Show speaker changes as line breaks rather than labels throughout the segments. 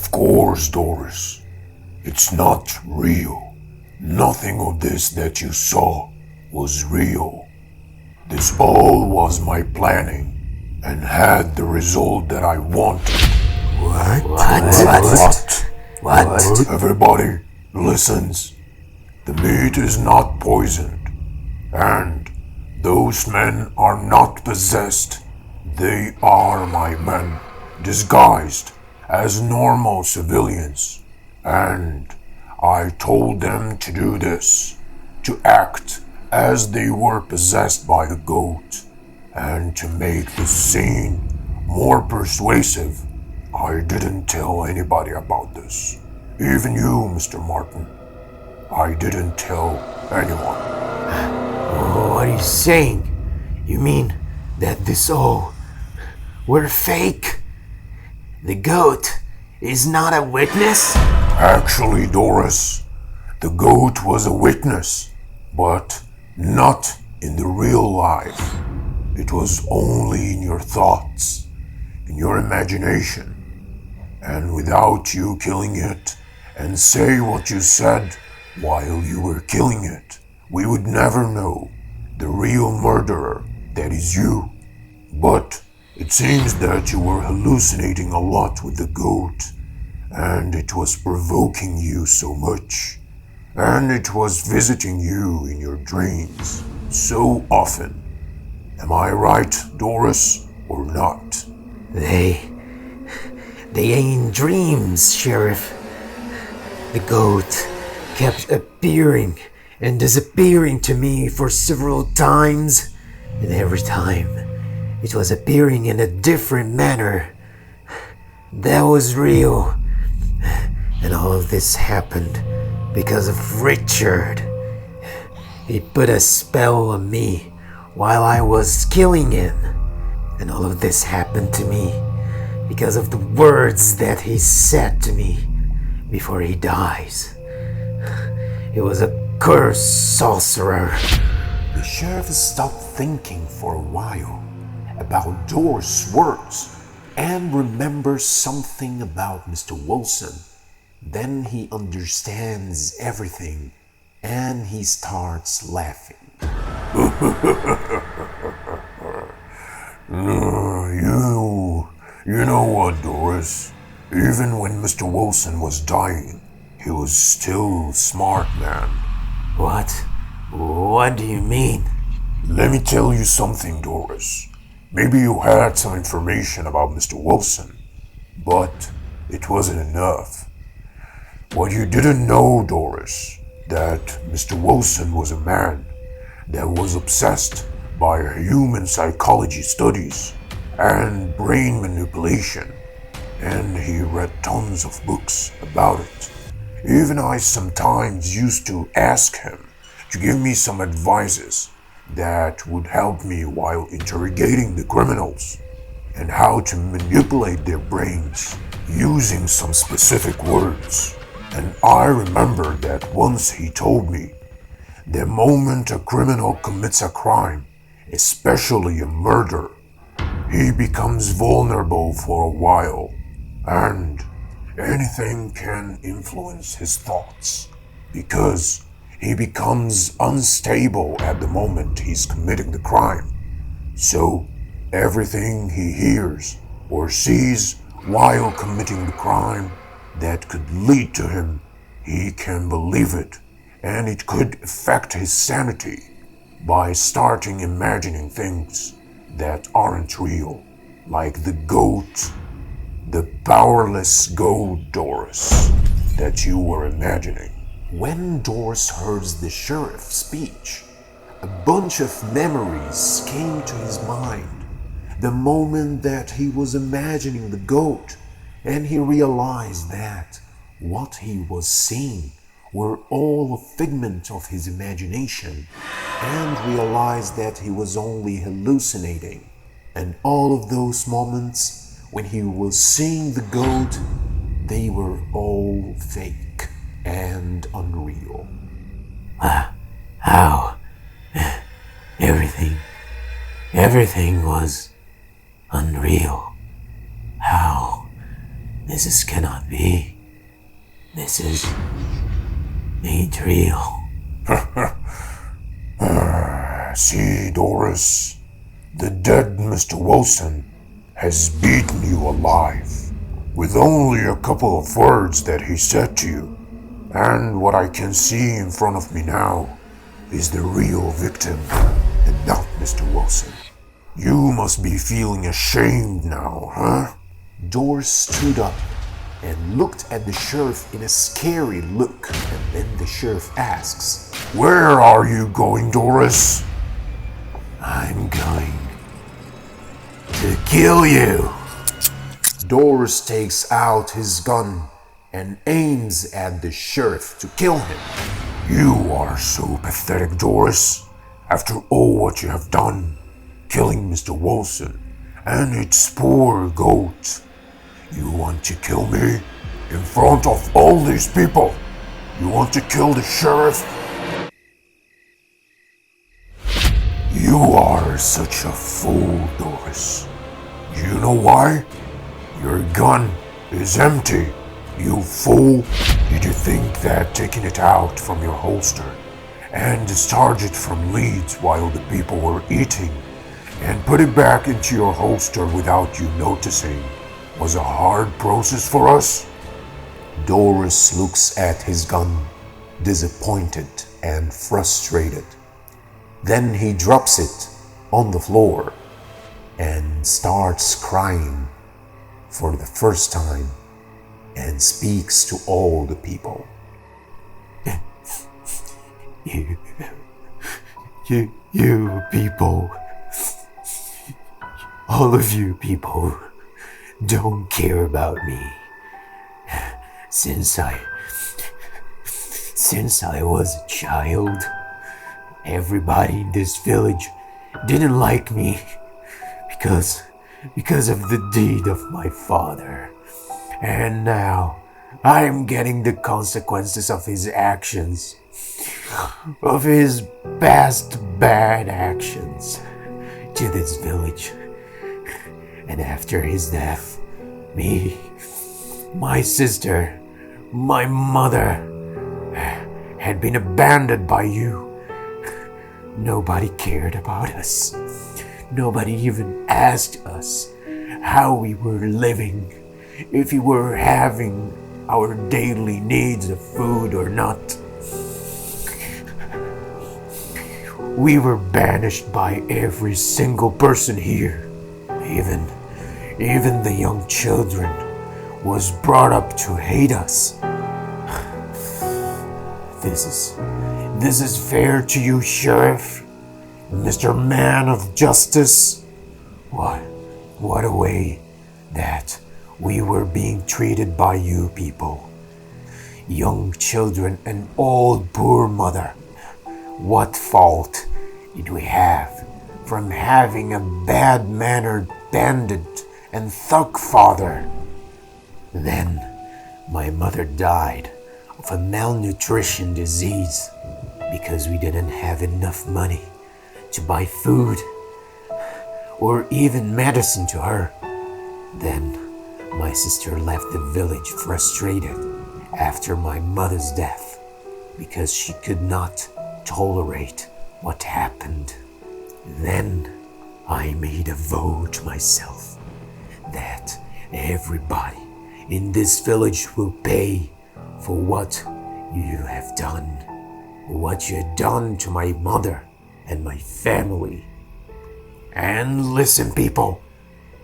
Of course, Doris. It's not real. Nothing of this that you saw was real. This all was my planning and had the result that I wanted.
What?
Everybody listens. The meat is not poisoned, and those men are not possessed. They are my men, disguised as normal civilians, and I told them to do this, to act as they were possessed by the goat, and to make the scene more persuasive. I didn't tell anybody about this. Even you, Mr. Martin. I didn't tell anyone.
What are you saying? You mean that this all were fake? The goat is not a witness?
Actually, Doris, the goat was a witness, but not in the real life. It was only in your thoughts, in your imagination. And without you killing it and say what you said while you were killing it, we would never know the real murderer that is you. But it seems that you were hallucinating a lot with the goat, and it was provoking you so much, and it was visiting you in your dreams so often. Am I right, Doris, or not?
They ain't dreams, Sheriff. The goat kept appearing and disappearing to me for several times, and every time it was appearing in a different manner. That was real. And all of this happened because of Richard. He put a spell on me while I was killing him. And all of this happened to me because of the words that he said to me before he dies. He was a cursed sorcerer.
The sheriff stopped thinking for a while about Doris' words and remembers something about Mr. Wilson. Then he understands everything and he starts laughing.
You know what, Doris? Even when Mr. Wilson was dying, he was still a smart man.
What? What do you mean?
Let me tell you something, Doris. Maybe you had some information about Mr. Wilson, but it wasn't enough. What you didn't know, Doris, that Mr. Wilson was a man that was obsessed by human psychology studies and brain manipulation, and he read tons of books about it. Even I sometimes used to ask him to give me some advices that would help me while interrogating the criminals and how to manipulate their brains using some specific words. And I remember that once he told me, the moment a criminal commits a crime, especially a murder, he becomes vulnerable for a while, and anything can influence his thoughts, because he becomes unstable at the moment he's committing the crime. So everything he hears or sees while committing the crime that could lead to him, he can believe it, and it could affect his sanity by starting imagining things that aren't real, like the goat, the powerless goat, Doris, that you were imagining.
When Doris heard the sheriff's speech, a bunch of memories came to his mind. The moment that he was imagining the goat, and he realized that what he was seeing were all a figment of his imagination, and realized that he was only hallucinating. And all of those moments when he was seeing the goat, they were all fake and unreal.
How? Everything was unreal. How? This cannot be. This is made real.
See, Doris, the dead Mr. Wilson has beaten you alive with only a couple of words that he said to you. And what I can see in front of me now is the real victim and not Mr. Wilson. You must be feeling ashamed now, huh?
Doris stood up and looked at the sheriff in a scary look, and then the sheriff asks,
Where are you going, Doris?
I'm going to kill you.
Doris takes out his gun and aims at the sheriff to kill him.
You are so pathetic, Doris. After all what you have done, killing Mr. Wilson and its poor goat. You want to kill me in front of all these people? You want to kill the sheriff? You are such a fool, Doris. Do you know why? Your gun is empty. You fool. Did you think that taking it out from your holster and discharge it from leads while the people were eating and put it back into your holster without you noticing was a hard process for us?
Doris looks at his gun, disappointed and frustrated. Then he drops it on the floor and starts crying for the first time and speaks to all the people.
You people, all of you people don't care about me. Since I was a child, everybody in this village didn't like me because of the deed of my father. And now I'm getting the consequences of his actions, of his past bad actions to this village. And after his death, me, my sister, my mother had been abandoned by you. Nobody cared about us. Nobody even asked us how we were living, if we were having our daily needs of food or not. We were banished by every single person here. Even the young children was brought up to hate us. This is fair to you, Sheriff? Mr. Man of Justice? What a way that we were being treated by you people. Young children and old poor mother. What fault did we have from having a bad-mannered bandit and thug father? Then my mother died of a malnutrition disease because we didn't have enough money to buy food or even medicine to her. Then my sister left the village frustrated after my mother's death because she could not tolerate what happened. Then I made a vote myself that everybody in this village will pay for what you have done, what you had done to my mother and my family. And listen, people,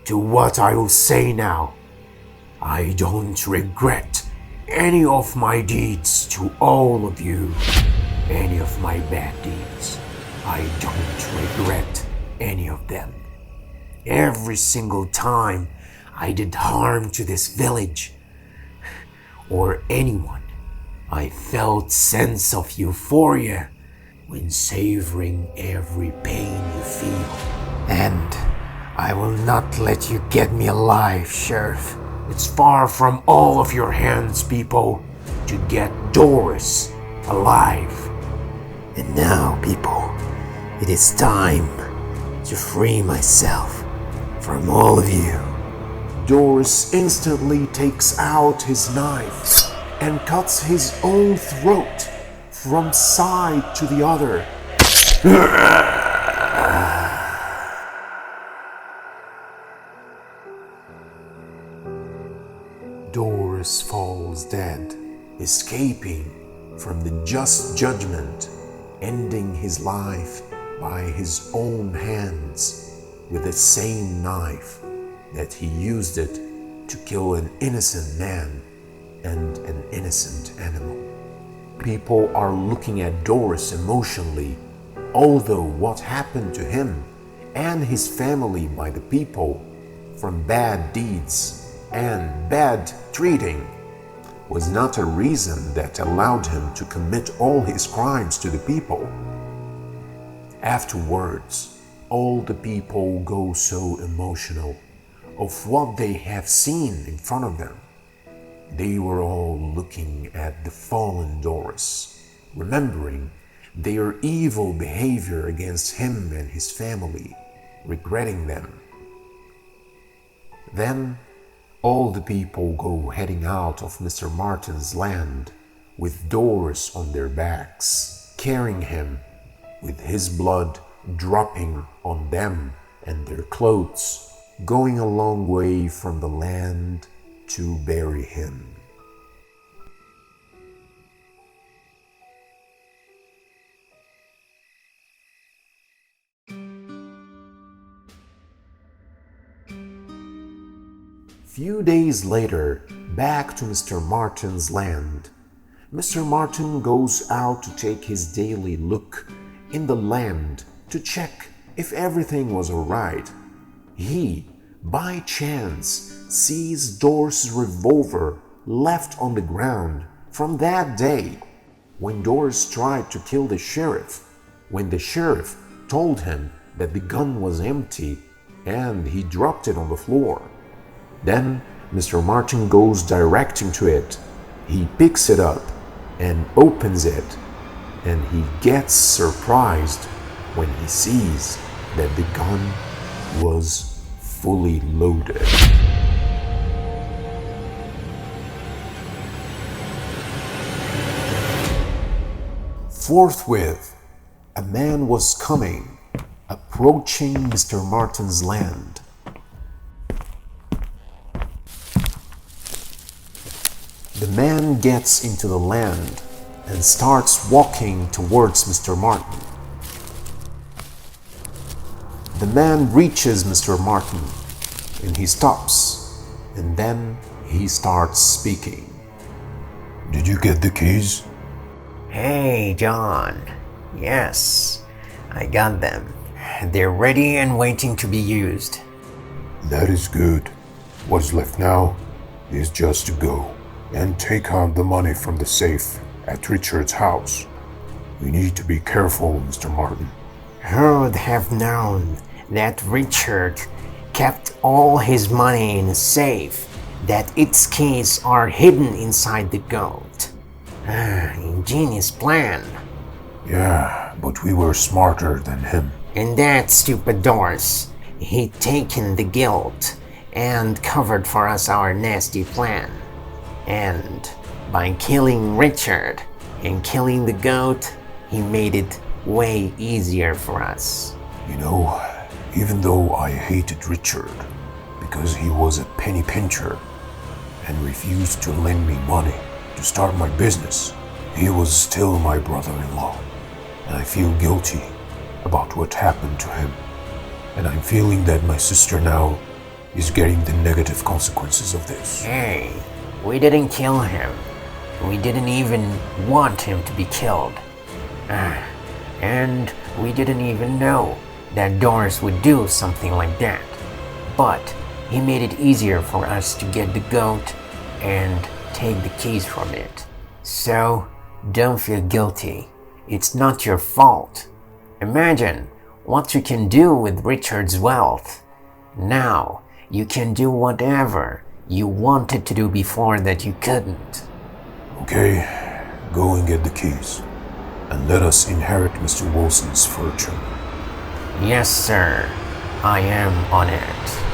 to what I will say now. I don't regret any of my deeds to all of you, any of my bad deeds. I don't regret any of them. Every single time I did harm to this village or anyone, I felt sense of euphoria when savoring every pain you feel. And I will not let you get me alive, Sheriff. It's far from all of your hands, people, to get Doris alive. And now, people, it is time to free myself from all of you.
Doris instantly takes out his knife and cuts his own throat from side to the other. Doris falls dead, escaping from the just judgment, ending his life by his own hands with the same knife that he used it to kill an innocent man and an innocent animal. People are looking at Doris emotionally, although what happened to him and his family by the people from bad deeds and bad treating was not a reason that allowed him to commit all his crimes to the people. Afterwards, all the people go so emotional of what they have seen in front of them. They were all looking at the fallen Doris, remembering their evil behavior against him and his family, regretting them. Then, all the people go heading out of Mr. Martin's land with Doris on their backs, carrying him with his blood dropping on them and their clothes, going a long way from the land to bury him. Few days later, back to Mr. Martin's land, Mr. Martin goes out to take his daily look in the land to check if everything was alright. He, by chance, sees Doris' revolver left on the ground from that day when Doris tried to kill the sheriff, when the sheriff told him that the gun was empty and he dropped it on the floor. Then Mr. Martin goes directing to it. He picks it up and opens it, and he gets surprised when he sees that the gun was fully loaded. Forthwith, a man was coming, approaching Mr. Martin's land. The man gets into the land and starts walking towards Mr. Martin. The man reaches Mr. Martin and he stops, and then he starts speaking.
Did you get the keys?
Hey, John. Yes, I got them. They're ready and waiting to be used.
That is good. What's left now is just to go and take out the money from the safe at Richard's house. We need to be careful, Mr. Martin.
Who would have known that Richard kept all his money in a safe, that its keys are hidden inside the goat? Ingenious plan.
Yeah, but we were smarter than him.
And that stupid Doris, he'd taken the guilt and covered for us our nasty plan. And by killing Richard and killing the goat, he made it way easier for us.
You know, even though I hated Richard because he was a penny pincher and refused to lend me money to start my business, he was still my brother-in-law, and I feel guilty about what happened to him. And I'm feeling that my sister now is getting the negative consequences of this.
Hey, we didn't kill him. We didn't even want him to be killed. And we didn't even know that Doris would do something like that. But he made it easier for us to get the goat and take the keys from it. So, don't feel guilty. It's not your fault. Imagine what you can do with Richard's wealth. Now, you can do whatever you wanted to do before that you couldn't.
Okay, go and get the keys, and let us inherit Mr. Wilson's fortune.
Yes, sir. I am on it.